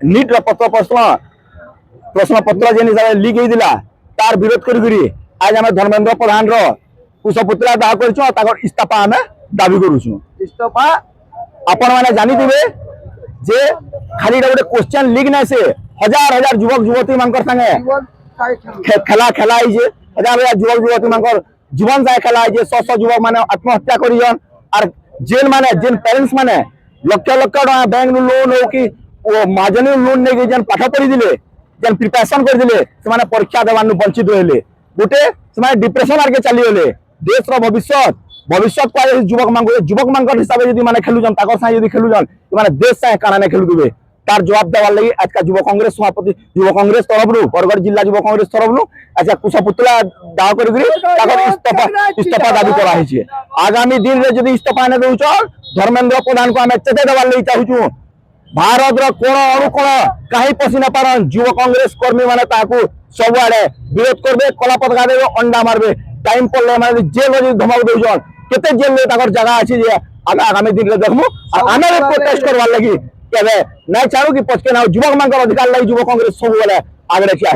NEET प्रश्न पत्र जेन हिसाब लीक होता तार विरोध करी आज आम धर्मेंद्र प्रधान कुशपुतला दाह कर इस्तीफा आम दाबी करुचु। इस्तीफा आपण मैंने जानी जे खाली गोटे क्वेश्चन लीक ना से हजार हजार युवक युवती मान संगे खेला खेलाई हजार हजार युवक युवती मान जीवन जाए खेलाई शह शह युवक मैंने आत्महत्या कर जेन माने जेन पेरेंट्स माने लक्ष लक्ष टका बैंक लोन हो कि महाजनी लोन नहीं जेन पाठ पढ़ी जेन प्रिपेरेसन कर परीक्षा देवान वंचित रहे गोटे से डिप्रेशन आगे चलीगले देश भविष्य भविष्य युवक मान हिसाब से मैंने खेलुन सागे खेलुन मैंने देश सागे काना नहीं खेलुवे तार जवाब देवार लगी आज का युव कांग्रेस सभापति युव कांग्रेस तरफ बरगढ़ जिला युव कांग्रेस तरफ आज कुशपुतला दाह कर इस्तीफा दाबी कराई। आगामी दिन में जब इस्तीफा ने दौच धर्मेंद्र प्रधान को आम चेते देवार लगी चाहूँ भारत कोण अनुकोण कहीं पशि न पारन युव कांग्रेस कर्मी मैंने सबुआड़े विरोध करबे कला पताका देवे अंडा मारबे टाइम पड़े मैंने जेल धमक दौन केते जेल जगह अच्छी आगामी दिन में देखमु आम प्रोटेस्ट करवार लगी नहीं चाहू कि पचके ना युवक मान अधिकार लगी युव कांग्रेस सब आगे ठिया।